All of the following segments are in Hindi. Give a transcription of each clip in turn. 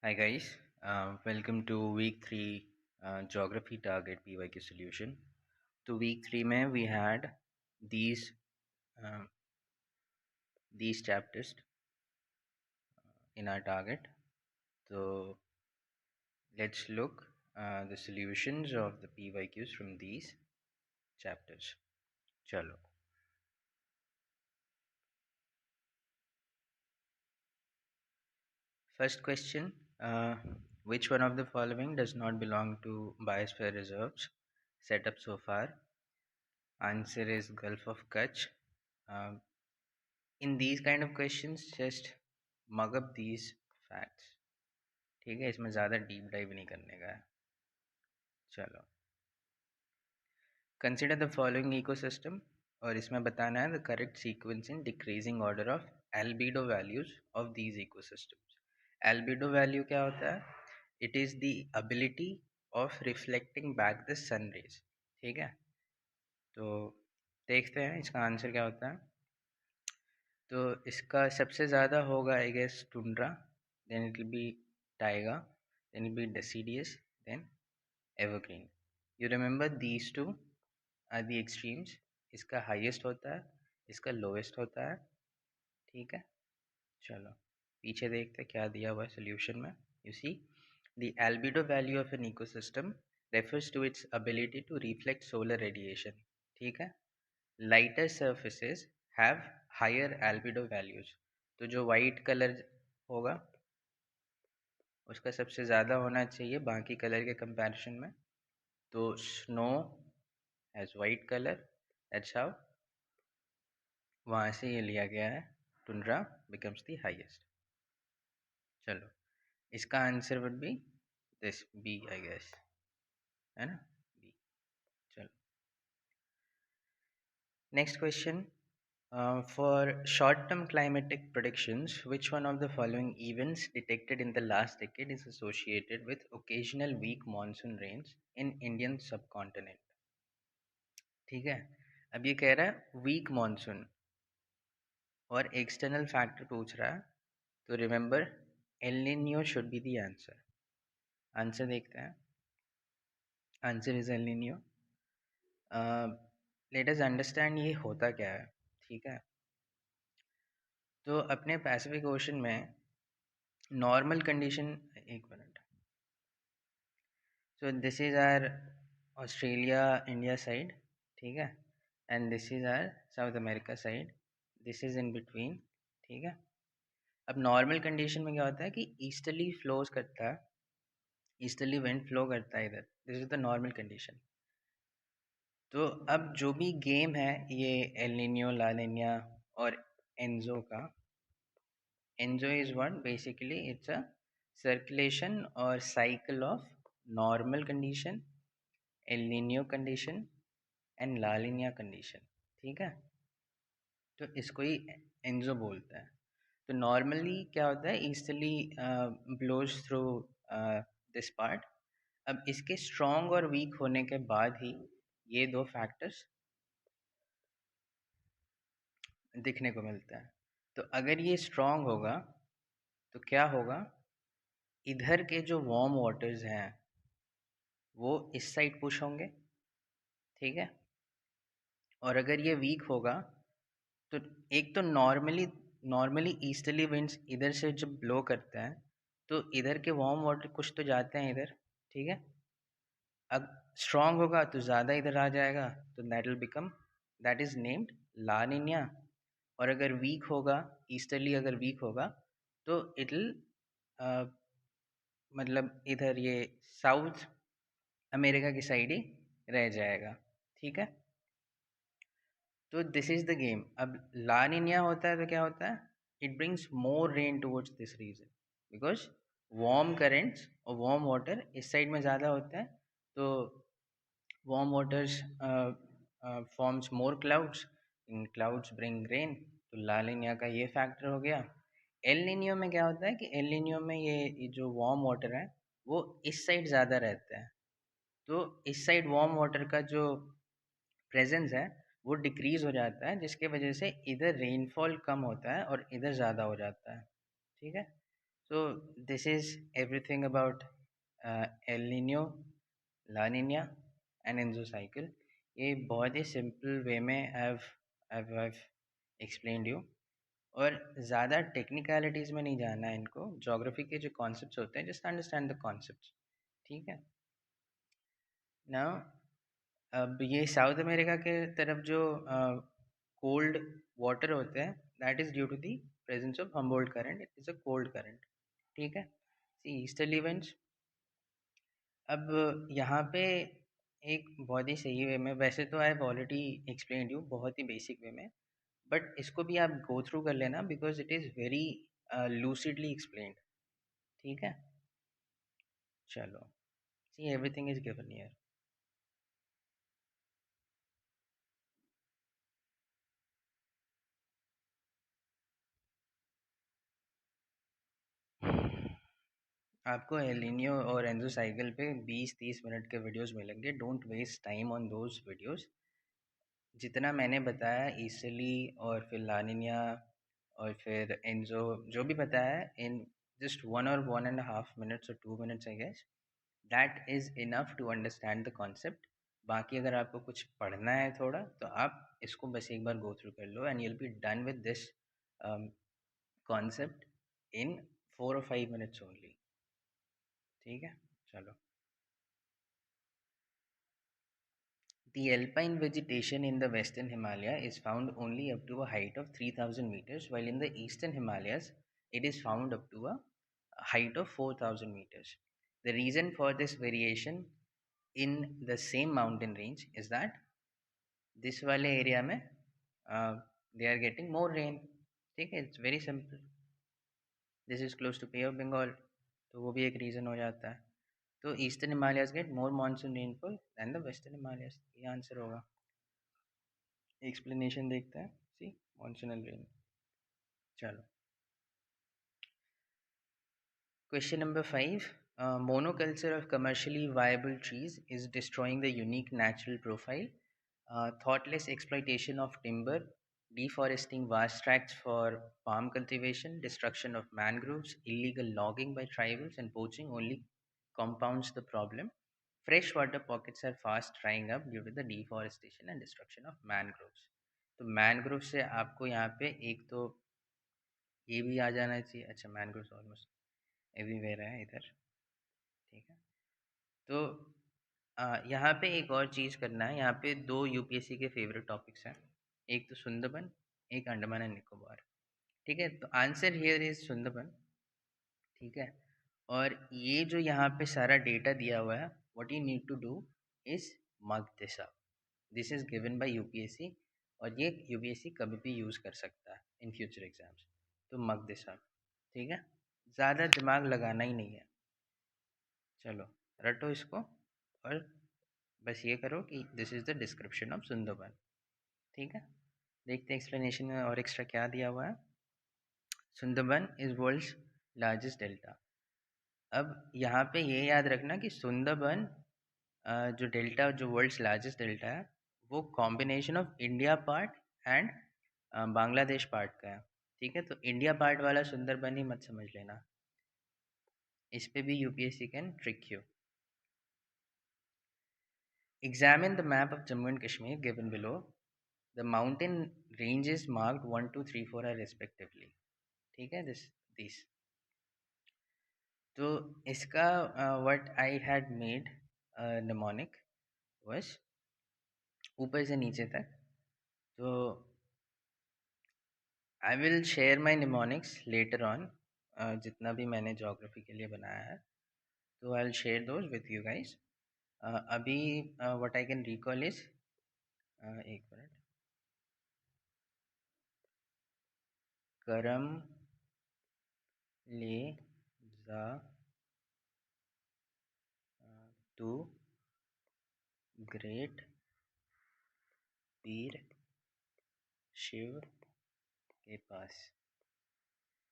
Hi guys, welcome to week 3 geography target PYQ solution. तो week 3 में we had these uh, these chapters in our target. So let's look the solutions of the PYQs from these chapters. चलो. First question, which one of the following does not belong to biosphere reserves set up so far? Answer is Gulf of Kutch. Um, in these kind of questions just mug up these facts. ठीक है, इसमें ज़्यादा डीप डाइव नहीं करने का है. चलो, कंसिडर द फॉलोइंग इकोसिस्टम और इसमें बताना है the correct sequence in decreasing order of albedo values of these ecosystems. Albedo value क्या होता है? It is the ability of reflecting back the sun rays. ठीक है, तो देखते हैं इसका आंसर क्या होता है. तो इसका सबसे ज़्यादा होगा I guess tundra, then it will be taiga, then it be deciduous, then evergreen. You remember these two are the extremes. इसका हाईएस्ट होता है, इसका लोएस्ट होता है. ठीक है, चलो पीछे देखते क्या दिया हुआ है सोल्यूशन में. You see the albedo value of an ecosystem refers to its ability to reflect solar radiation. ठीक है, lighter surfaces have higher albedo values. तो जो वाइट कलर होगा उसका सबसे ज़्यादा होना चाहिए बाकी कलर के कंपैरिजन में. तो snow has white colour, that's how वहाँ से ये लिया गया है. Tundra becomes the highest. चलो, इसका answer would be this B I guess, है ना, बी. चलो, next question. For short-term climatic predictions, which one of the following events detected in the last decade is associated with occasional weak monsoon rains in Indian subcontinent? ठीक है, अब ये कह रहा है वीक मानसून और एक्सटर्नल फैक्टर पूछ रहा है. तो remember El Nino should be the answer. Answer देखते हैं. Answer is El Nino. Let us understand ये होता क्या है. ठीक है, तो अपने पैसिफिक ओशन में नॉर्मल कंडीशन, एक minute. So this is our Australia India side. ठीक है, and this is our South America side. This is in between. ठीक है, अब नॉर्मल कंडीशन में क्या होता है कि ईस्टर्ली फ्लोज करता है, ईस्टर्ली विंड फ्लो करता है इधर. This is the normal condition. तो अब जो भी गेम है ये एल निनो, ला निना और एंजो का. ENSO is what basically it's a circulation और cycle of normal condition, El Nino condition and La Nina condition. ठीक है, तो इसको ही एंजो बोलते हैं. तो नॉर्मली क्या होता है, easterly blows through this part. अब इसके स्ट्रॉन्ग और वीक होने के बाद ही ये दो फैक्टर्स दिखने को मिलता है. तो अगर ये स्ट्रॉन्ग होगा तो क्या होगा, इधर के जो वार्म वाटर्स हैं वो इस साइड पुश होंगे. ठीक है, और अगर ये वीक होगा तो एक तो नॉर्मली नॉर्मली ईस्टर्ली विंड्स इधर से जब ब्लो करते हैं तो इधर के वार्म वाटर कुछ तो जाते हैं इधर. ठीक है, अब स्ट्रांग होगा तो ज़्यादा इधर आ जाएगा, तो that will become, that is named La Nina. और अगर वीक होगा, ईस्टर्ली अगर वीक होगा तो इट विल मतलब इधर ये साउथ अमेरिका की साइड ही रह जाएगा. ठीक है, तो दिस इज द गेम. अब ला निन्या होता है तो क्या होता है, it brings more rain towards this region because warm currents और वार्म वाटर इस साइड में ज़्यादा होता है. तो warm waters forms more clouds, in clouds bring rain. तो ला निन्या का ये फैक्टर हो गया. एल निनियो में क्या होता है कि एल निनियो में ये जो वार्म वाटर है वो इस साइड ज़्यादा रहता है. तो इस साइड वार्म वाटर का जो प्रेजेंस है वो डिक्रीज हो जाता है, जिसके वजह से इधर रेनफॉल कम होता है और इधर ज़्यादा हो जाता है. ठीक है, So this is everything about El Nino, La Nina and Enzo cycle. ये बहुत ही सिंपल वे में I've explained you. और ज़्यादा टेक्निकलिटीज़ में नहीं जाना है इनको. ज्योग्राफी के जो कॉन्सेप्ट्स होते हैं, जस्ट अंडरस्टैंड द कॉन्सेप्ट्स. ठीक है. नाउ अब ये साउथ अमेरिका के तरफ जो कोल्ड वाटर होते हैं, that is due to the presence of Humboldt current. It is a cold current. ठीक है. See easterly events. अब यहाँ पे एक बहुत ही सही वे में, वैसे तो I have already explained you बहुत ही बेसिक वे में, बट इसको भी आप गो थ्रू कर लेना because it is very lucidly explained. ठीक है. चलो. See everything is given here. आपको एलिनियो और एंजो साइकिल पे 20-30 मिनट के वीडियोस मिलेंगे. Don't waste time on those videos. जितना मैंने बताया ईसली और फिर लानिनिया और फिर एंजो जो भी बताया है, in just 1 or 1.5 minutes or 2 minutes, I guess that is enough to understand the concept. बाकी अगर आपको कुछ पढ़ना है थोड़ा, तो आप इसको बस एक बार गो थ्रू कर लो and you'll be done with this concept in 4 or 5 minutes only. ठीक है. चलो. The alpine vegetation in the western Himalaya is found only up to a height of 3000 meters, while in the eastern Himalayas it is found up to a height of 4000 meters. The reason for this variation in the same mountain range is that this वाले area में they are getting more rain. ठीक है. It's very simple. This is close to Bay of Bengal, तो वो भी एक reason हो जाता है. तो eastern Himalayas get more monsoon rainfall than the western Himalayas. ये आंसर होगा. एक्सप्लेनेशन देखते हैं. See monsoon rain. चलो. Question number 5. Monoculture of commercially viable trees is destroying the unique natural profile. Thoughtless exploitation of timber, deforesting vast tracts for palm cultivation, destruction of mangroves, illegal logging by tribals, and poaching only compounds the problem. Freshwater pockets are fast drying up due to the deforestation and destruction of mangroves. तो मैनग्रोव से आपको यहाँ पे एक तो ये भी आ जाना चाहिए. अच्छा, मैनग्रोव्स ऑलमोस्ट एवरीवेयर है इधर. ठीक है. तो यहाँ पे एक और चीज़ करना है. यहाँ पे दो यूपीएससी के फेवरेट टॉपिक्स हैं. एक तो सुंदरबन, एक अंडमान एंड निकोबार. ठीक है. तो आंसर हियर इज सुंदरबन. ठीक है. और ये जो यहाँ पे सारा डेटा दिया हुआ है, what you need to do is mug this up. This is given by UPSC और ये यूपीएससी कभी भी यूज़ कर सकता है इन फ्यूचर एग्जाम्स. तो मग दिस अप. ठीक है. ज़्यादा दिमाग लगाना ही नहीं है. चलो रटो इसको और बस ये करो कि this is the description of Sundarban. ठीक है. देखते हैं एक्सप्लेनेशन में और एक्स्ट्रा क्या दिया हुआ है. Sundarban is world's largest delta. अब यहाँ पे ये याद रखना कि सुंदरबन जो डेल्टा, जो वर्ल्ड्स लार्जेस्ट डेल्टा है, वो combination of India part and Bangladesh part का है. ठीक है. तो इंडिया पार्ट वाला सुंदरबन ही मत समझ लेना. इस पे भी UPSC can trick you. Examine the map of Jammu and Kashmir given below. The mountain ranges marked 1, 2, 3, 4 are respectively. ठीक है. This. तो इसका what I had made mnemonic was ऊपर से नीचे तक. तो I will share my mnemonics later on. जितना भी मैंने geography के लिए बनाया है, तो I'll share those with you guys. अभी what I can recall is एक मिनट. करम ले जा टू ग्रेट पीर शिव के पास.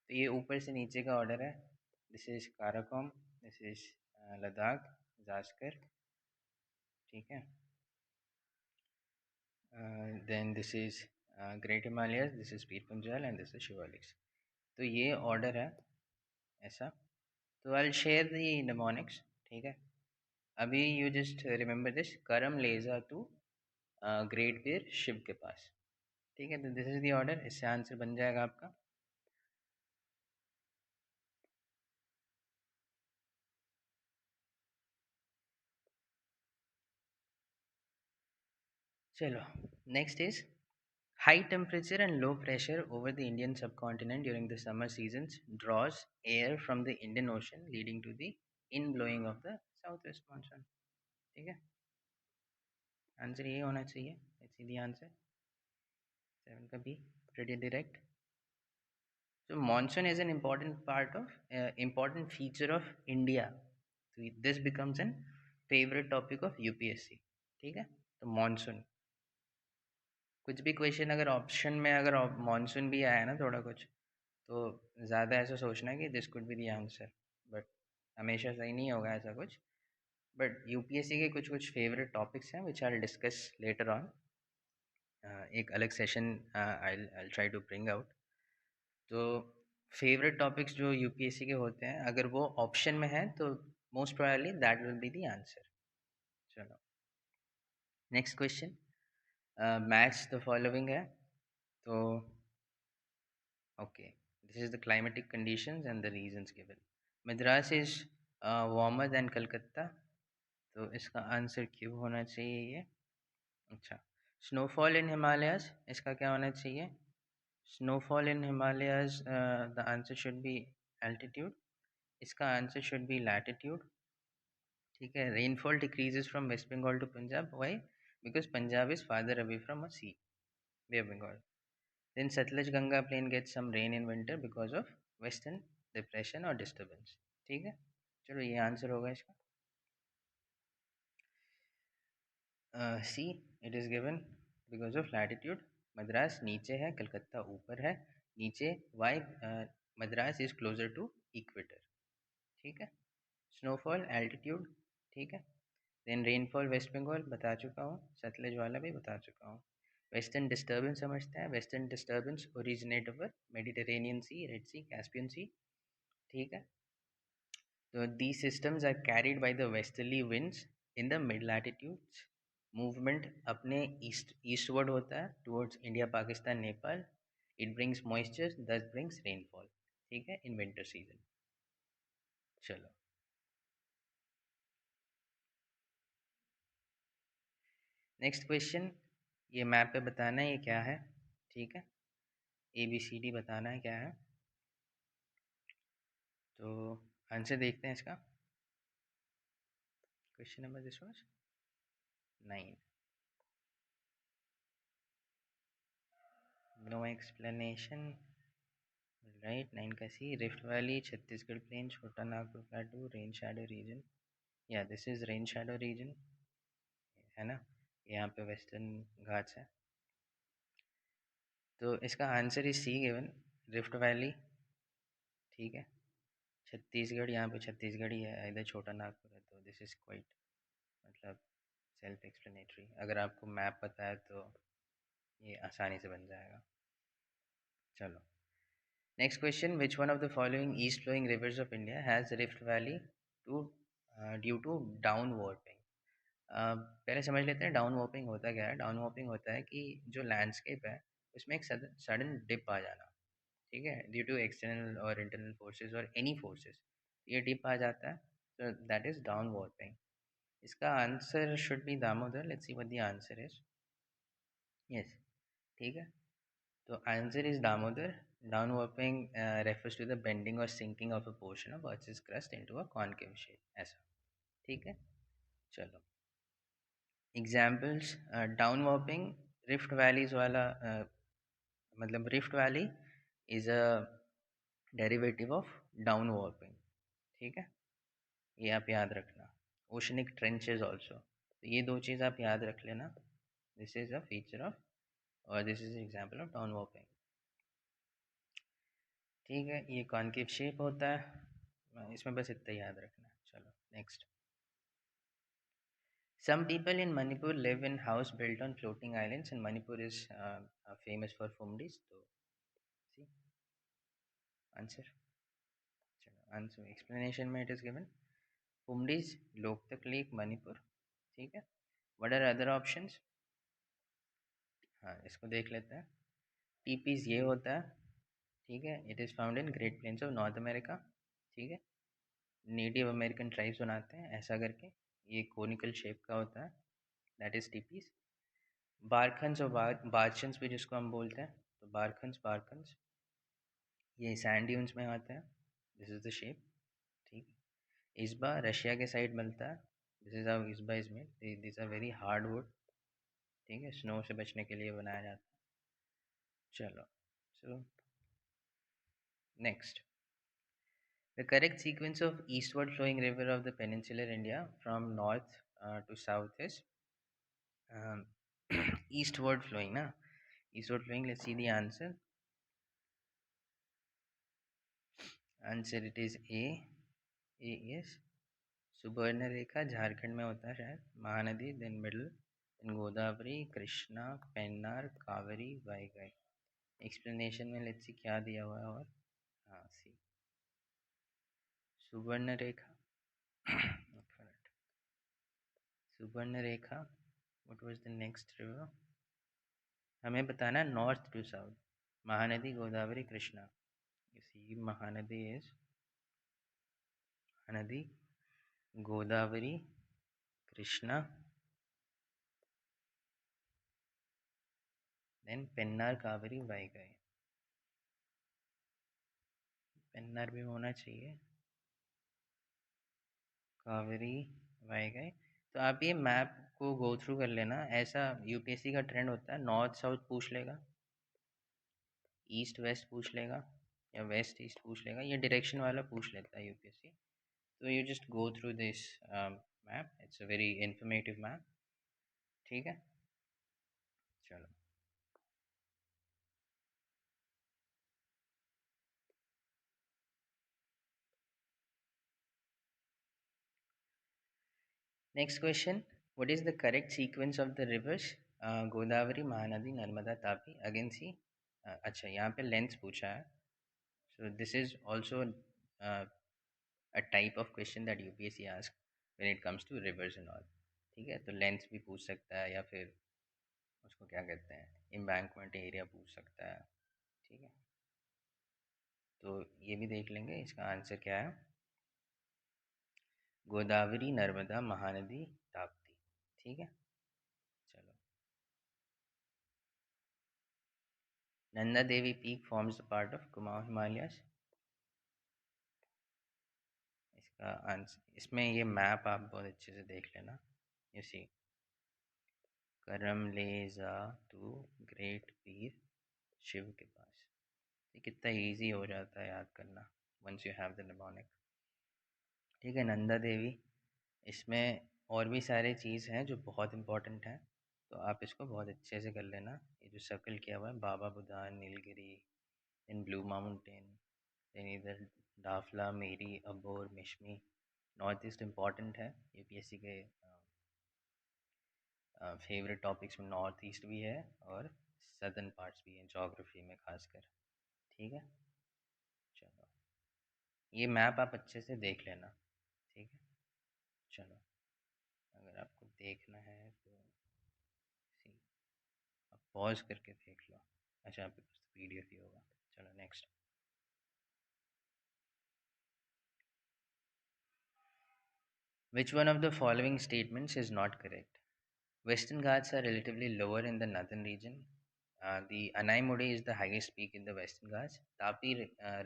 तो ये ऊपर से नीचे का ऑर्डर है. This is Karakoram, this is Ladakh, Zanskar. ठीक है. Then this is Great Himalayas, this is Pir Panjal and this is Shivaliks. तो ये ऑर्डर है. ऐसा। तो आई शेयर द निमोनिक्स, ठीक है। अभी यू जस्ट रिमेंबर दिस, करम लेजा टू ग्रेट पीर शिव के पास, ठीक है। तो दिस इज द ऑर्डर, इससे आंसर बन जाएगा आपका। चलो, next is high temperature and low pressure over the Indian subcontinent during the summer seasons draws air from the Indian Ocean, leading to the inblowing of the southwest monsoon, ठीक है। आंसर ये होना चाहिए, लेट्स सी द आंसर। 7 का B, pretty direct. So monsoon is an important part of important feature of India. So this becomes an favorite topic of UPSC, ठीक है। तो मानसून, कुछ भी क्वेश्चन अगर ऑप्शन में अगर मानसून भी आया ना थोड़ा कुछ, तो ज़्यादा ऐसा सोचना है कि this could be the answer, but हमेशा सही नहीं होगा ऐसा कुछ। बट यूपीएससी के कुछ कुछ फेवरेट टॉपिक्स हैं which I discuss later on, एक अलग session I try to bring out. तो फेवरेट टॉपिक्स जो यूपीएससी के होते हैं, अगर वो ऑप्शन में है तो most probably that will be the answer. चलो, next question, match the following है। तो okay, this is the climatic conditions and the reasons given. Madras is warmer than Calcutta, तो इसका आंसर क्यों होना चाहिए ये। अच्छा, स्नोफॉल इन हिमालयाज, इसका क्या होना चाहिए। Snowfall in Himalayas, the answer should be altitude, इसका आंसर शुड बी लैटिट्यूड, ठीक है। Rainfall decreases from West Bengal to Punjab, why, because Punjab is farther away from a sea, Bay of Bengal. Then Satluj Ganga plain gets some rain in winter because of western depression or disturbance, ठीक है। चलो, ये आंसर होगा इसका। See, it is given because of latitude. Madras नीचे है, कलकत्ता ऊपर है। नीचे why, Madras is closer to equator, ठीक है। स्नोफॉल एल्टीट्यूड, ठीक है। देन रेनफॉल वेस्ट बंगाल बता चुका हूँ, सतलज वाला भी बता चुका हूँ। वेस्टर्न डिस्टर्बेंस समझते हैं, western disturbance originate over Mediterranean Sea, Red Sea, Caspian Sea, ठीक है। तो these systems are carried by the westerly winds in the mid latitudes. Movement अपने ईस्टवर्ड होता है towards India, Pakistan, Nepal. It brings moisture, दस ब्रिंग्स रेनफॉल, ठीक है, इन विंटर सीजन। चलो, नेक्स्ट क्वेश्चन, ये मैप पे बताना है ये क्या है, ठीक है। ए बी सी डी बताना है क्या है। तो आंसर देखते हैं इसका। Question number this was 9, no explanation, right. 9 का C, rift valley, Chhattisgarh plain, Chota Nagpur plateau, rain shadow region. या this is rain shadow region, है ना। यहाँ पे वेस्टर्न घाट्स है। तो इसका answer is C given, rift valley, ठीक है। छत्तीसगढ़, यहाँ पे छत्तीसगढ़ ही है, इधर छोटा नागपुर है, तो दिस इज क्वाइट मतलब सेल्फ एक्सप्लेनेटरी। अगर आपको मैप पता है तो ये आसानी से बन जाएगा। चलो, next question, which one of the following east flowing rivers of India has rift valley to due to down warping. पहले समझ लेते हैं डाउन वार्पिंग होता क्या है। डाउन वार्पिंग होता है कि जो लैंडस्केप है उसमें एक सडन डिप आ जाना, ठीक है, ड्यू टू एक्सटर्नल और इंटरनल फोर्सेस और एनी फोर्सेस, ये डिप आ जाता है, तो दैट इज डाउन वार्पिंग। इसका answer should be Damodar, let's see what the answer is. Yes, ठीक है। तो answer is Damodar. Down warping refers to the bending और sinking of a portion of earth's crust into a concave shape, ऐसा, ठीक है। चलो, examples, down warping, rift valleys वाला, मतलब rift valley is a derivative of down warping, ठीक है। ये आप याद रखना। ओशनिक ट्रेंचेस ऑल्सो, तो ये दो चीज़ आप याद रख लेना। This is a feature of, और this is example of down warping, ठीक है। ये कॉनकेव शेप होता है, इसमें बस इतना याद रखना। चलो, next, some people in Manipur live in house built on floating islands, and Manipur is famous for fumdis, तो सी आंसर। चलो, आंसर एक्सप्लेनेशन में it is given phumdis, Loktak lake, Manipur. ठीक है, व्हाट आर अदर ऑप्शंस? हाँ, इसको देख लेते हैं। टीपीज ये होता है, ठीक है, it is found in Great Plains of North America. ठीक है, नेटिव अमेरिकन ट्राइब्स बनाते हैं ऐसा करके, ये कोनिकल शेप का होता है, दैट इज टीपीज। बारखन्स और बारचन्स भी जिसको हम बोलते हैं, तो बारखन्स बारखन्स ये सैंड ड्यून्स में आते हैं, दिस इज द शेप। ठीक है, इस्बा रशिया के साइड मिलता है, this is how isba is made, this are very hard wood. ठीक है, स्नो से बचने के लिए बनाया जाता है। चलो, so next, the correct sequence of eastward flowing river of the peninsular India from north to south is um, eastward flowing, na? Eastward flowing, let's see the answer. Answer it is A. A is Subarnarekha, Jharkhand में होता है शायद, Mahanadi, then middle, then Godavari, Krishna, Pennar, Kaveri, Vaigai. Explanation में लेट्स सी क्या दिया हुआ है। और हाँ, सी Suvarnarekha. Suvarnarekha, what was the next river? हमें बताना north to south, Mahanadi, Godavari, Krishna. इसी महानदी इज महानदी, गोदावरी, कृष्णा, देन पेन्नार, कावेरी, वाईगई। पेन्नार भी होना चाहिए, कावेरी, वाईगई। तो आप ये मैप को गो थ्रू कर लेना, ऐसा यूपीएससी का ट्रेंड होता है, नॉर्थ साउथ पूछ लेगा, ईस्ट वेस्ट पूछ लेगा, या वेस्ट ईस्ट पूछ लेगा, ये डायरेक्शन वाला पूछ लेता है यूपीएससी। तो you just go through this map, it's a very informative map. ठीक है, चलो next question, what is the correct sequence of the rivers Godavari, Mahanadi, Narmada, Tapi? Again see, अच्छा यहाँ पे लेंथ पूछा है, so this is also a type of question that UPSC asks when it comes to rivers and all। ठीक है, तो लेंथ भी पूछ सकता है, या फिर उसको क्या कहते हैं, एम्बैंकमेंट एरिया पूछ सकता है। ठीक है, तो ये भी देख लेंगे, इसका आंसर क्या है, गोदावरी, नर्मदा, महानदी, ताप्ती। ठीक है, चलो, Nanda Devi peak forms the part of Kumaon Himalayas. इसका आंसर, इसमें ये मैप आप बहुत अच्छे से देख लेना, यू सी, करम ले जा तू ग्रेट पीर शिव के पास। ये कितना इजी हो जाता है याद करना once you have the mnemonic. ठीक है, नंदा देवी, इसमें और भी सारे चीज़ हैं जो बहुत इंपॉर्टेंट हैं, तो आप इसको बहुत अच्छे से कर लेना। ये जो सर्कल किया हुआ है, Baba Budan, Nilgiri, in blue mountain, then इधर Dafla, Miri, Abor, Mishmi. North east important है, यूपीएससी के फेवरेट टॉपिक्स में नॉर्थ ईस्ट भी है, और सदर्न पार्ट्स भी हैं, जोग्राफी में खासकर। ठीक है, चलो, ये मैप आप अच्छे से देख लेना। ठीक है, चलो, अगर आपको देखना है तो सी, आप पॉज करके देख लो। अच्छा, आपके पास तो पीडीएफ ही होगा। चलो next, which one of the following statements is not correct? Western Ghats are relatively lower in the northern region. The Anaimode is the highest peak in the Western Ghats. Tapi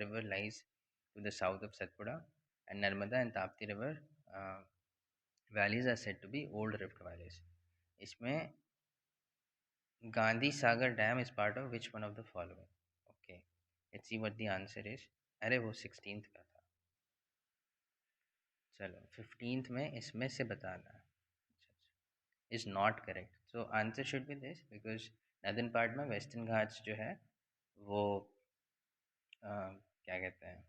river lies to the south of Satpura, and Narmada and Tapti river valleys are said to be old rift valleys. इसमें Gandhi Sagar dam is part of which one of the following? Okay, let's see what the answer is. अरे वो 16th का था, चलो 15th में इसमें से बताना है। Is not correct, so answer should be this, because northern part में वेस्टर्न घाट्स जो है वो क्या कहते हैं,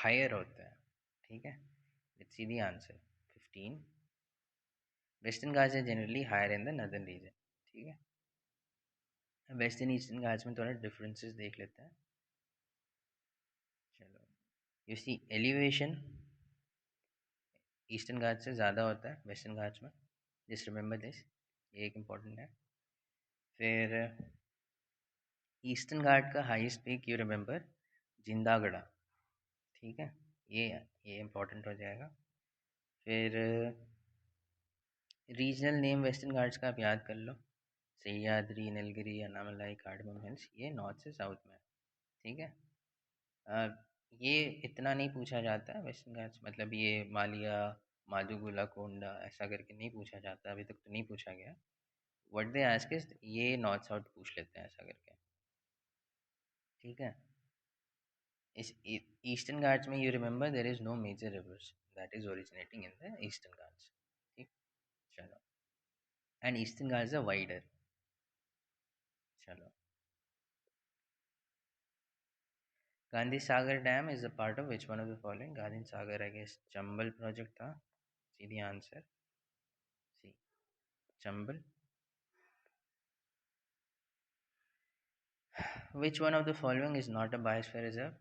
हायर होता है। ठीक है, let's see the answer. 15, Western Ghats है generally higher in the northern region. ठीक है, वेस्टर्न ईस्टर्न घाट्स में थोड़ा डिफरेंसेस देख लेते हैं। चलो, यू सी एलिवेशन ईस्टर्न घाट से ज़्यादा होता है वेस्टर्न घाट्स में, जस्ट रिमेंबर दिस, ये एक इम्पॉर्टेंट है। फिर ईस्टर्न घाट का हाईएस्ट पीक यू रिमेंबर जिंदागढ़ा, ठीक है, ये इम्पोर्टेंट हो जाएगा। फिर रीजनल नेम वेस्टर्न घाट्स का आप याद कर लो, सह्याद्री, नीलगिरी, अन्नामलाई, कार्डमम हिल्स, ये नॉर्थ से साउथ में, ठीक है। अ, ये इतना नहीं पूछा जाता है वेस्टर्न घाट्स, मतलब ये मालिया, माधुगुला, कोंडा ऐसा करके नहीं पूछा जाता, अभी तक तो नहीं पूछा गया। व्हाट दे आस्क इज ये नॉर्थ साउथ पूछ लेते हैं ऐसा करके, ठीक है। इस ईस्टर्न घाट्स में you remember there is no major rivers that is originating in the Eastern Ghats, ठीक। चलो, and Eastern Ghats are wider. चलो, Gandhi Sagar dam is a part of which one of the following? Gandhi Sagar I guess Chambal project था, सीधी answer C, Chambal. Which one of the following is not a biosphere reserve?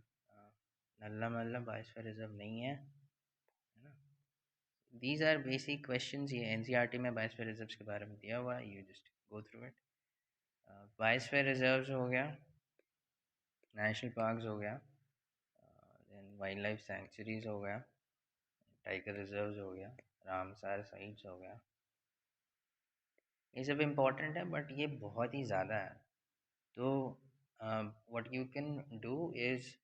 Nalla Malla biosphere reserve नहीं है, है ना। दीज आर बेसिक क्वेश्चंस, ये एनसीईआरटी में बायोस्फीयर रिजर्व्स के बारे में दिया हुआ है, you just go through it. Biosphere reserves हो गया, नेशनल पार्क्स हो गया, देन वाइल्ड लाइफ सेंचुरीज हो गया, टाइगर रिजर्व्स हो गया, रामसार साइट्स हो गया, ये सब इम्पोर्टेंट है बट ये बहुत ही ज़्यादा है। तो what you can do is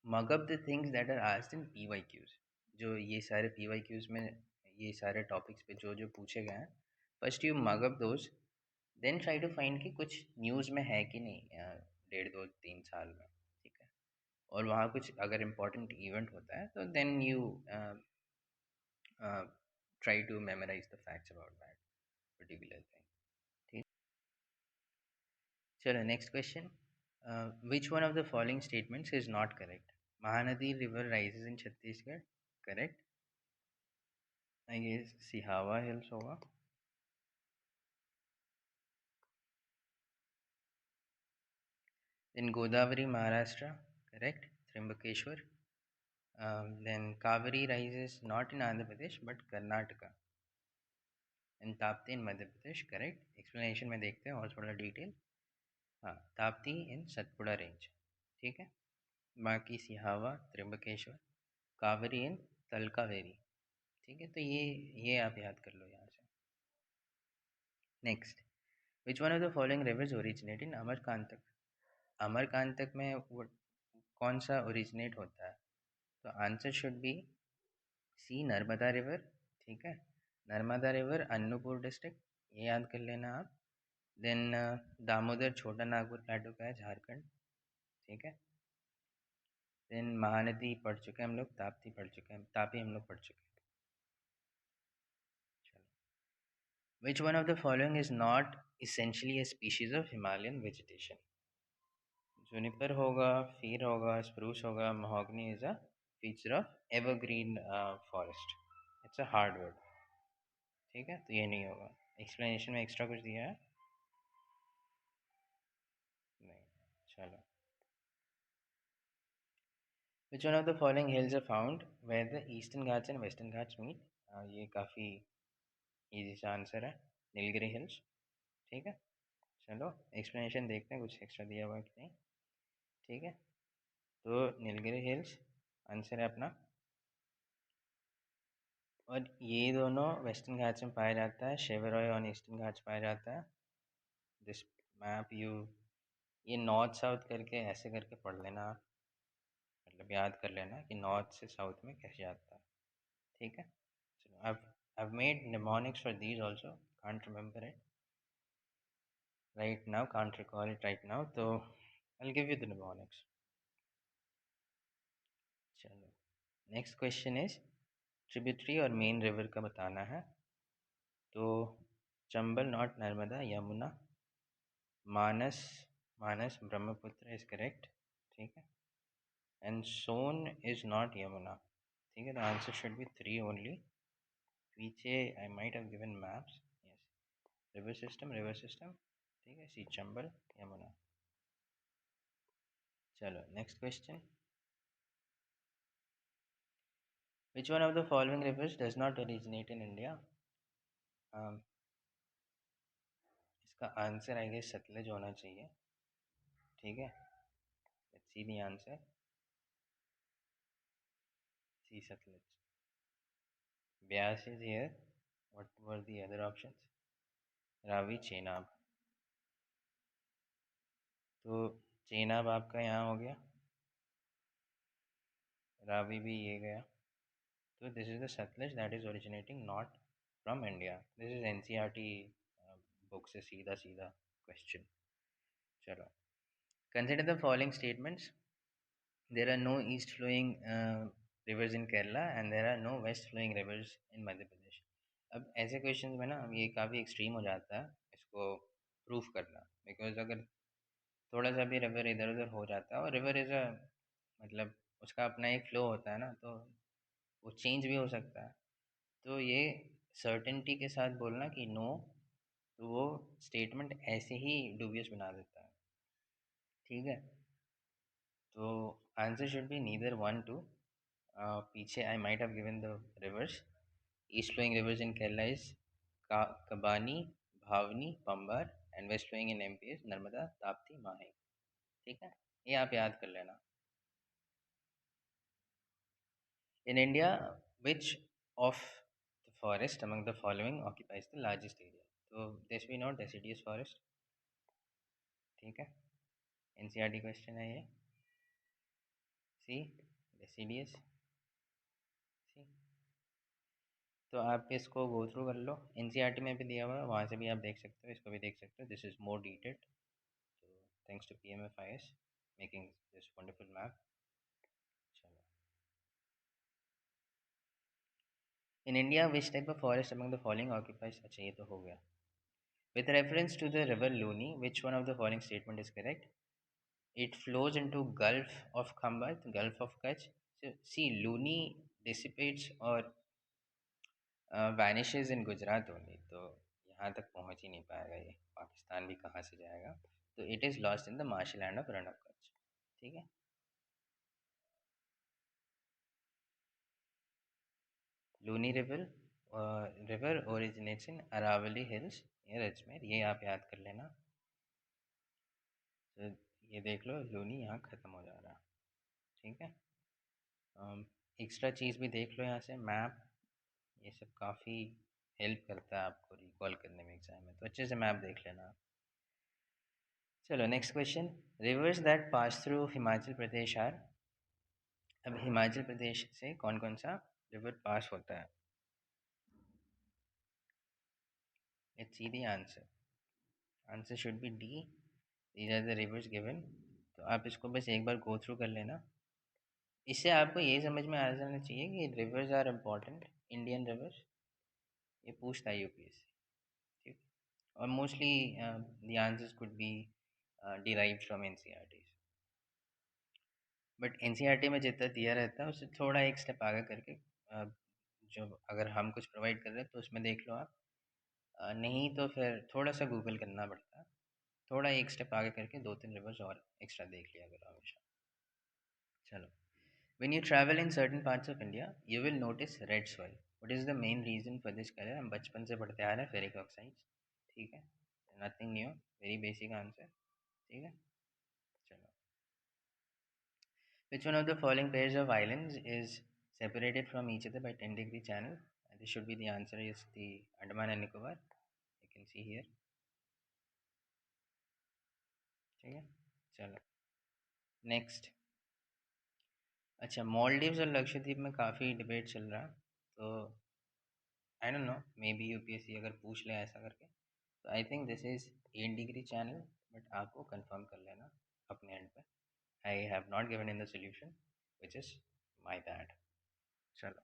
mug up the things that are asked in PYQs, जो ये सारे PYQs में ये सारे टॉपिक्स पे जो जो पूछे गए हैं, first you mug up those, then try to find कि कुछ न्यूज़ में है कि नहीं 1.5 2 3 साल में, ठीक है। और वहाँ कुछ अगर इम्पोर्टेंट इवेंट होता है तो then you try to memorise the facts about that particular thing, ठीक। चलो next question, which one of the following statements is not correct? Mahanadi river rises in Chhattisgarh, correct? I guess Sihawa hills होगा। Then Godavari Maharashtra, correct? Trimbakeshwar. Then Kaveri rises not in Andhra Pradesh but Karnataka, and Tapti in Madhya Pradesh, correct? Explanation में देखते हैं और थोड़ा डिटेल। हाँ, ताप्ती इन सतपुड़ा रेंज, ठीक है। बाकी सिहावा, त्रिम्बकेश्वर, कावेरी इन तलकावेरी, ठीक है। तो ये आप याद कर लो यहाँ से। Next, which one of the following rivers originate in Amarkantak? Amarkantak में वो कौन सा ओरिजिनेट होता है? तो answer should be C, Narmada river, ठीक है। नर्मदा रिवर अनूपपुर डिस्ट्रिक्ट, ये याद कर लेना आप। देन दामोदर छोटा नागपुर प्लेटो का है, झारखंड, ठीक है। देन महानदी पढ़ चुके हैं हम लोग, ताप्ती पढ़ चुके हैं, तापी हम लोग पढ़ चुके हैं। चलो, विच one of the following is not essentially a species of Himalayan vegetation? Juniper होगा, फीर होगा, स्प्रूस होगा, mahogany is a feature of evergreen forest. It's a hard word, ठीक है, तो ये नहीं होगा। एक्सप्लेनेशन में एक्स्ट्रा कुछ दिया है? नहीं। चलो, which one of the following hills are found where the eastern ghats and western ghats meet? ये काफ़ी इजी सा आंसर है, नीलगिरी हिल्स, ठीक है। चलो, एक्सप्लेनेशन देखते हैं कुछ एक्स्ट्रा दिया हुआ कि नहीं, ठीक है। तो नीलगिरी हिल्स आंसर है अपना, और ये दोनों वेस्टर्न घाट्स में पाया जाता है, शेवरॉय और ईस्टर्न घाट्स पाया जाता है। दिस मैप यू, ये नॉर्थ साउथ करके ऐसे करके पढ़ लेना आप, मतलब याद कर लेना कि नॉर्थ से साउथ में कैसे जाता है, ठीक है। चलो, I've made mnemonics for these also, can't remember it right now, can't recall it right now, so I'll give you the mnemonics. चलो, नेक्स्ट क्वेश्चन इज ट्रिब्यूटरी और मेन रिवर का बताना है। तो Chambal not Narmada, Yamuna, Manas, Manas Brahmaputra is correct, ठीक है। And Son is not Yamuna, ठीक है। The answer should be 3 only. पीछे I might have given maps, yes, river system, ठीक है। सी चंबल, यमुना। चलो next question, which one of the following rivers does not originate in India? इसका आंसर आई गेस सतलज होना चाहिए. ठीक है, let's see the answer. See Sutlej. Beas is here. What were the other options? Ravi, Chenab. तो चेनाब आपका यहाँ हो गया, रावी भी ये गया. तो this is the Sutlej that is originating not from India. This is NCERT book से सीधा सीधा क्वेश्चन. चलो, consider the following statements. There are no east flowing rivers in Kerala and there are no west flowing rivers in Madhya Pradesh. अब ऐसे क्वेश्चंस में ना अब ये काफ़ी एक्सट्रीम हो जाता है इसको प्रूफ करना, बिकॉज अगर थोड़ा सा भी रिवर इधर उधर हो जाता है, और रिवर इज़ अ मतलब उसका अपना एक फ्लो होता है ना, तो वो चेंज भी हो सकता है. तो ये सर्टेनिटी के साथ बोलना कि नो, तो वो स्टेटमेंट ऐसे ही डूबियस बना देता है. ठीक है, तो answer should be neither one two. पीछे I might have given the rivers. East flowing rivers in Kerala is Kabani, Bhavani, Pambar, and west flowing in MP is Narmada, Tapti, Mahi. ठीक है, ये आप याद कर लेना. In India which of the forest among the following occupies the largest area? तो this we know deciduous forest. ठीक है, एनसीईआरटी क्वेश्चन है ये. सी डेसिडियस. सी, तो आप इसको गो थ्रू कर लो. एनसीईआरटी में भी दिया हुआ है, वहाँ से भी आप देख सकते हो, इसको भी देख सकते हो. This is more detailed. तो thanks to PMFIS making this wonderful map. चलो, in India which type of forest among the following occupies? अच्छा, ये तो हो गया. With reference to the river Luni, which one of the following statement is correct? It flows into Gulf of Khambat, Gulf of Kutch. So see, Luni dissipates or vanishes in Gujarat only. तो यहाँ तक पहुँच ही नहीं पाएगा ये, पाकिस्तान भी कहाँ से जाएगा. तो it is lost in the marshal land of Rann of Kutch. ठीक है. Luni river originates in Aravalli hills near Ajmer. ये आप याद कर लेना. तो ये देख लो, लूनी यहाँ ख़त्म हो जा रहा है. ठीक है. एक्स्ट्रा चीज़ भी देख लो यहाँ से, मैप. ये सब काफ़ी हेल्प करता है आपको रिकॉल करने में एग्जाम में, तो अच्छे से मैप देख लेना. चलो, next question. Rivers that pass through Himachal Pradesh are? अब हिमाचल प्रदेश से कौन कौन सा रिवर पास होता है? Let's see the answer. Answer should be D. These are the rivers given. तो आप इसको बस एक बार गो थ्रू कर लेना. इससे आपको ये समझ में आ जाना चाहिए कि rivers are important. Indian rivers ये पूछता है यूपीएससी. ठीक. और mostly the answers could be derived from NCERTs. But NCERT में जितना दिया रहता है उससे थोड़ा एक स्टेप आगे करके जो अगर हम कुछ प्रोवाइड कर रहे हैं तो उसमें देख लो आप. नहीं तो फिर थोड़ा सा गूगल करना पड़ता है. थोड़ा एक स्टेप आगे करके दो तीन रिवर्स और एक्स्ट्रा देख लिया करो हमेशा. चलो, when you travel in certain parts of India you will notice red soil. What is the main reason for this color? हम बचपन से पढ़ते आ रहे हैं, फेरिक ऑक्साइड्स. ठीक है, nothing new, very basic answer. ठीक है. चलो, which one of the following pairs of islands is separated from each other by 10-degree channel? And this should be the answer is the Andaman and Nicobar. You can see here. ठीक है. चलो, नेक्स्ट. अच्छा, मॉलडीव्स और लक्षद्वीप में काफ़ी डिबेट चल रहा है. तो I don't know, may be UPSC अगर पूछ ले ऐसा करके, तो I think this is 8-degree channel. But आपको कंफर्म कर लेना अपने एंड पे. I have not given in the solution which is my bad. चलो,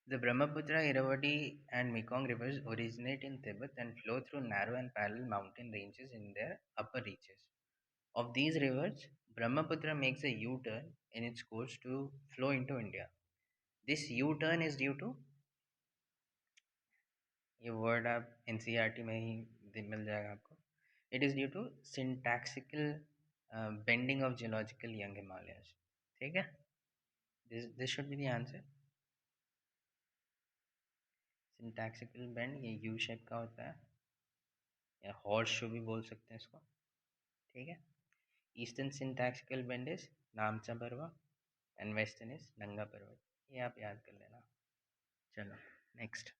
the Brahmaputra, Irrawaddy, and Mekong rivers originate in Tibet and flow through narrow and parallel mountain ranges in their upper reaches. Of these rivers, Brahmaputra makes a U turn in its course to flow into India. This U turn is due to, ये word आप NCERT में ही मिल जाएगा आपको. It is due to syntaxical bending of geological young Himalayas. ठीक है. This should be the answer. Syntactical bend ये यू शेप का होता है, या हॉर्स शू भी बोल सकते हैं इसको, ठीक है. ईस्टर्न सिंटैक्सिकल बेंड इज नामचा पर्वत एंड वेस्टर्न इज नंगा पर्वत. ये आप याद कर लेना. चलो next.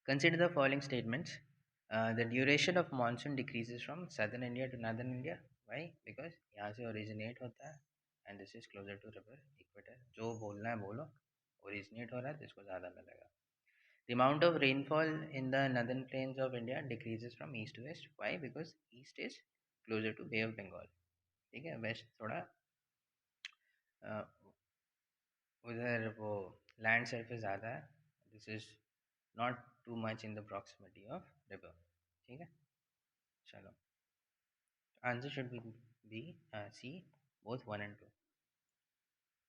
Consider the following statements. The duration of monsoon decreases from southern India to northern India. Why? Because यहाँ से originate होता है and this is closer to river equator. जो बोलना है बोलो. Originate हो रहा है तो इसको ज़्यादा मिलेगा. The amount of rainfall in the northern plains of India decreases from east to west. Why? Because east is closer to Bay of Bengal. ठीक है. West थोड़ा उधर वो land surface ज़्यादा है. This is not too much in the proximity of river. ठीक है. चलो. Answer should be C, both 1 and 2.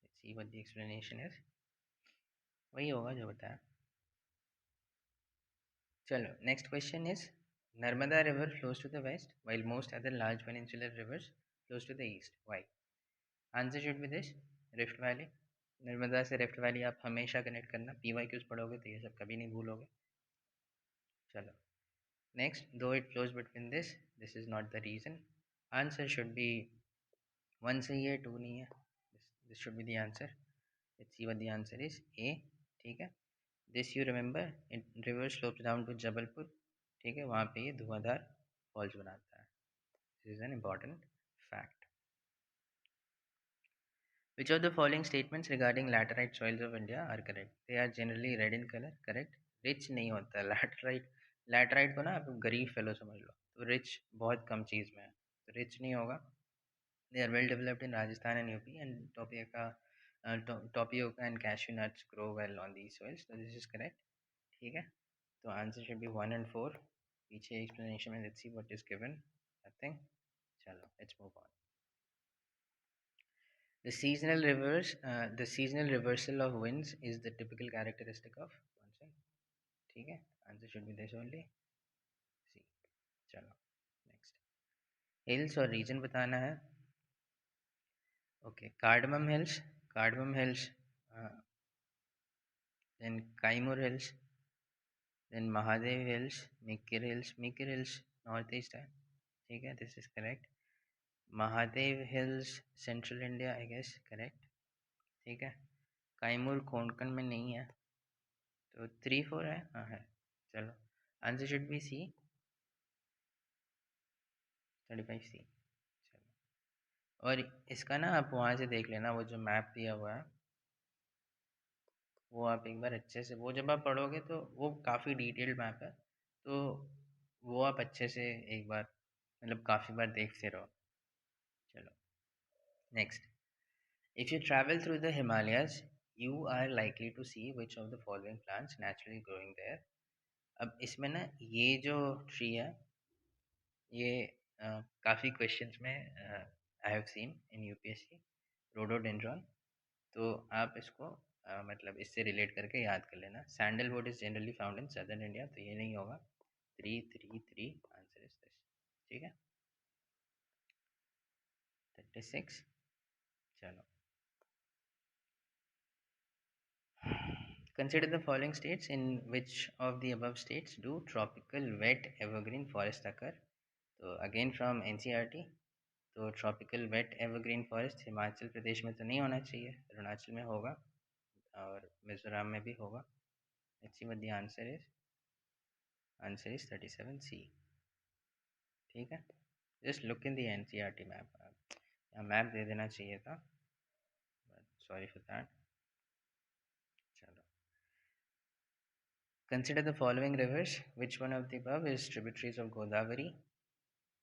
Let's see what the explanation is. वही होगा जो बताया. चलो, next question is, Narmada river flows to the west while most other large peninsular rivers flows to the east. Why? Answer should be this, Rift Valley. Narmada से रिफ्ट वैली आप हमेशा कनेक्ट करना. PYQs पढ़ोगे तो ये सब कभी नहीं भूलोगे. चलो next. Though it flows between this is not the reason. Answer should be 1 सही है, 2 नहीं है. This should be the answer. Let's see what the answer is A. ठीक है. This you remember, it river slopes down to Jabalpur. ठीक है, वहाँ पे ये धुआंधार फॉल्स बनाता है. This is an important fact. Which of the following statements regarding laterite soils of India are correct? They are generally red in color. Correct. Rich नहीं होता laterite. Laterite को ना आप गरीब फेलो समझ लो, तो rich बहुत कम चीज़ में है, तो rich नहीं होगा. They are well developed in Rajasthan and UP, and tapioca and cashew nuts grow well on these soils. So this is correct. ठीक है. तो आंसर शुड बी 1 and 4. पीछे एक्सप्लेनेशन में let's see what is given. Nothing. चलो let's move on. The seasonal reversal of winds is the typical characteristic of monsoon. ठीक है. Answer should be this only. C. चलो नेक्स्ट. हिल्स और रीजन बताना है. Okay. Cardamom hills, then Kaimur Hills, then Mahadev Hills, Mikir Hills north east है. ठीक है. This is correct. Mahadev hills central India I guess. Correct. ठीक है. काइमूर कोंकण में नहीं है, तो 3-4 है. हाँ है. चलो आंसर शुड बी सी. 35 सी. चलो. और इसका ना आप वहाँ से देख लेना, वो जो मैप दिया हुआ है वो आप एक बार अच्छे से, वो जब आप पढ़ोगे तो वो काफ़ी डिटेल्ड मैप है, तो वो आप अच्छे से एक बार, मतलब काफ़ी बार देखते रहो. चलो next. If you travel through the Himalayas, you are likely to see which of the following plants naturally growing there. अब इसमें ना ये जो ट्री है, ये काफ़ी क्वेश्चंस में I have seen in UPSC, rhododendron. तो आप इसको मतलब इससे रिलेट करके याद कर लेना. Sandalwood is generally found in southern India, तो ये नहीं होगा. 3-3-3 आंसर इज दिस. ठीक है. 36. चलो. Consider the following states. In which of the above states do tropical wet evergreen forests occur? तो again from NCERT. तो tropical wet evergreen forest Himachal Pradesh में तो नहीं होना चाहिए, अरुणाचल में होगा और मिजोरम में भी होगा. Let's see what the answer is. Answer is 37C. ठीक है. Just look in the NCERT map. यहाँ मैप दे देना चाहिए था, but sorry for that. चलो. Consider the following rivers. Which one of the above is tributaries of Godavari?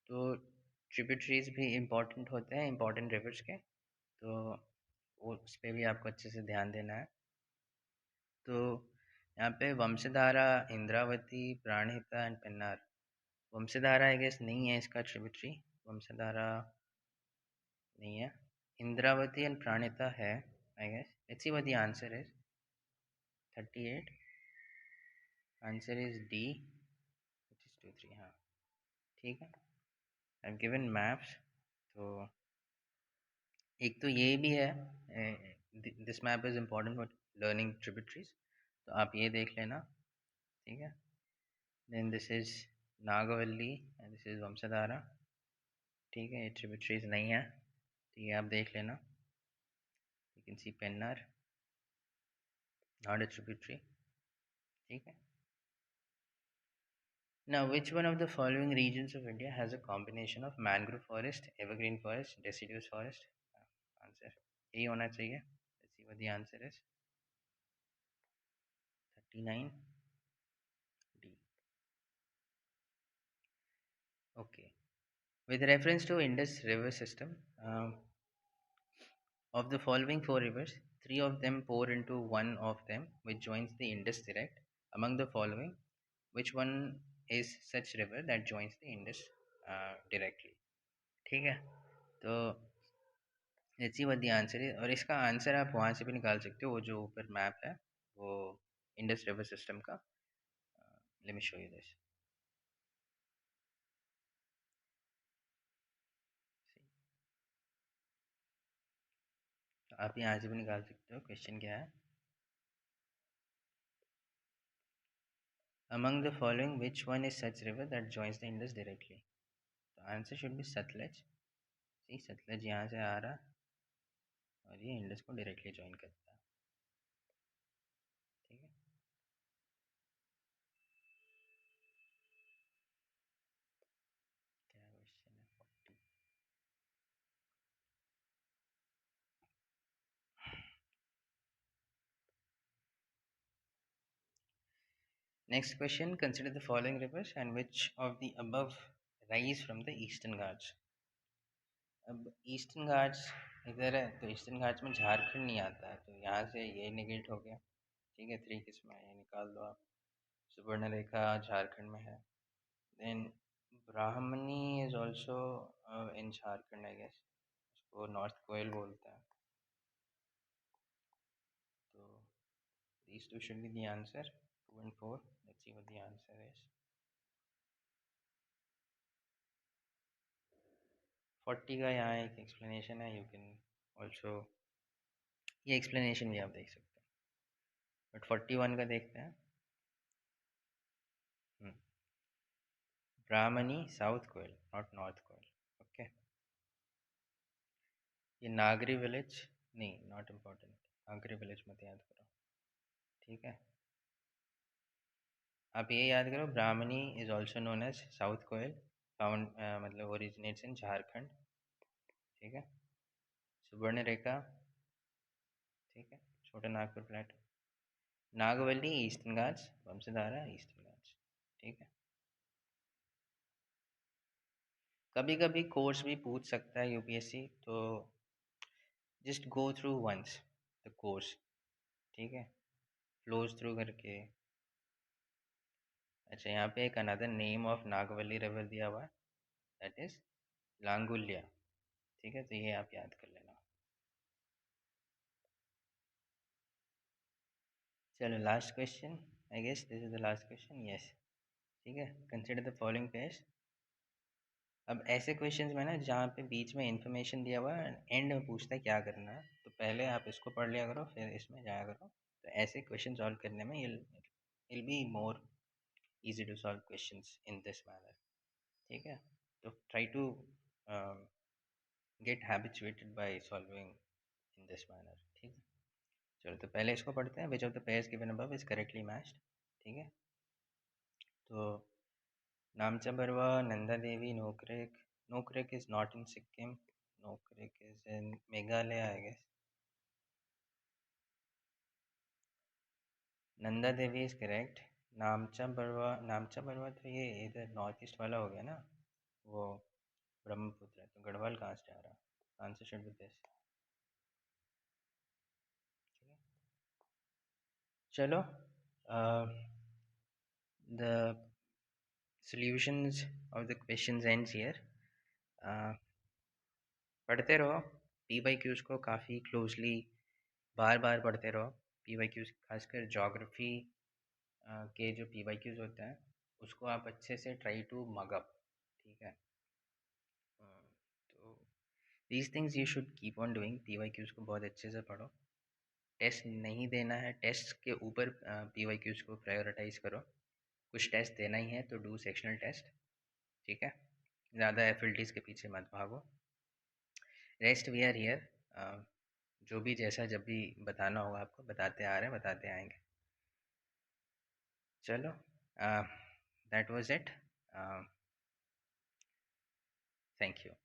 तो ट्रिब्यूटरीज भी इम्पोर्टेंट होते हैं इम्पोर्टेंट रिवर्स के, तो वो उस पर भी आपको अच्छे से ध्यान देना है. तो यहाँ पे Vamsadhara, Indravati, Pranhita and Pennar. Vamsadhara I guess नहीं है इसका ट्रिब्यूटरी. वंशधारा नहीं है. इंद्रावती एंड प्राणहिता है I guess. Let's see what the answer is. 38. Answer is D, which is 2-3. हाँ ठीक है. I given maps. तो एक तो ये भी है, this map is important for learning tributaries, तो आप ये देख लेना, ठीक है। Then this is Nagavalli and this is Vamsadhara, ठीक है, ये ट्रिब्यूटरीज नहीं है, तो ये आप देख लेना। You can see Pennar, not a tributary, ठीक है। Now, which one of the following regions of India has a combination of mangrove forest, evergreen forest, deciduous forest? Answer यही होना चाहिए. Let's see what the answer is. 39 D. Okay. With reference to Indus river system, of the following four rivers, three of them pour into one of them, which joins the Indus direct. Among the following, which one is such river that joins the Indus directly? ठीक है, तो let's see what the answer है, और इसका आंसर आप वहाँ से भी निकाल सकते हो, वो जो ऊपर मैप है वो इंडस रिवर सिस्टम का। Let me show you this. आप यहाँ से भी निकाल सकते हो। क्वेश्चन क्या है, among the following which one is such river that joins the Indus directly, तो आंसर शुड बी सतलज। सी सतलज यहाँ से आ रहा और ये इंडस को डायरेक्टली ज्वाइन करता है, ठीक है। क्या क्वेश्चन है 40? Next question, consider the following reverse and which of the above rise from the Eastern Ghats. अब ईस्टर्न घाट्स इधर है, तो ईस्टर्न घाट्स में झारखंड नहीं आता है, तो यहाँ से ये नेगेट हो गया, ठीक है। थ्री किस्म है, ये निकाल दो आप। सुवर्णरेखा झारखंड में है। Then Brahmani is also in Jharkhand I guess, उसको नॉर्थ कोयल बोलते हैं, तो these two should be the answer, 2 and 4. Let's see what the answer is. 40 का यहाँ एक एक्सप्लेनेशन है, यू कैन ऑल्सो ये एक्सप्लेनेशन भी आप देख सकते हैं, बट 41 का देखते हैं। Brahmani south Koel, not north Koel, okay. ये नागरी विलेज नहीं, नॉट इम्पोर्टेंट, नागरी विलेज मत याद करो, ठीक है। आप ये याद करो, Brahmani is also known as south Koel, found मतलब ओरिजिनेट्स इन झारखंड, ठीक है। सुवर्ण रेखा, ठीक है, Chota Nagpur plateau. Nagavali Eastern Ghats, Vamsadhara Eastern Ghats, ठीक है। कभी कभी कोर्स भी पूछ सकता है यूपीएससी, तो just go through once the course, ठीक है, फ्लोज थ्रू करके। अच्छा, यहाँ पे एक another name of Nagavali river दिया हुआ है, दैट इज लांगुल्या, ठीक है, तो ये आप याद कर लेना। चलो last question, I guess this is the last question, yes, ठीक है। Consider the following pairs. अब ऐसे क्वेश्चंस में ना जहाँ पे बीच में इंफॉर्मेशन दिया हुआ है, एंड में पूछता है क्या करना है, तो पहले आप इसको पढ़ लिया करो, फिर इसमें जाया करो, तो ऐसे क्वेश्चन सॉल्व करने में it'll be more easy to solve questions in this manner, ठीक है। तो try to get habituated by solving in this manner, ठीक है। चलो तो पहले इसको पढ़ते हैं, which of the pairs given above is correctly matched, ठीक है। तो नामचा Barwa, Nanda Devi, Nokrek, Nokrek is not in Sikkim, Nokrek is in Meghalaya I guess, Nanda Devi is correct। नामचा Barwa तो ये इधर नॉर्थ ईस्ट वाला हो गया ना, वो ब्रह्मपुत्र है, तो गढ़वाल कहाँ से आ रहा, आंसर शुड बी दिस, ठीक है। चलो, the solutions of the questions ends here। पढ़ते रहो पी वाई क्यूज़ को काफ़ी क्लोजली, बार बार पढ़ते रहो पी वाई क्यूज़, खासकर जोग्राफ़ी के जो पी वाई क्यूज़ होते हैं उसको आप अच्छे से ट्राई टू मग अप, ठीक है। तो these things you should keep on doing. PYQs को बहुत अच्छे से पढ़ो। टेस्ट नहीं देना है, टेस्ट के ऊपर PYQs को प्रायोरिटाइज करो। कुछ टेस्ट देना ही है तो डू सेक्शनल टेस्ट, ठीक है। ज़्यादा एफिल्टीज के पीछे मत भागो। रेस्ट वी आर हियर, जो भी जैसा जब भी बताना होगा आपको बताते आ रहे हैं, बताते आएंगे। चलो, that was it. Thank you.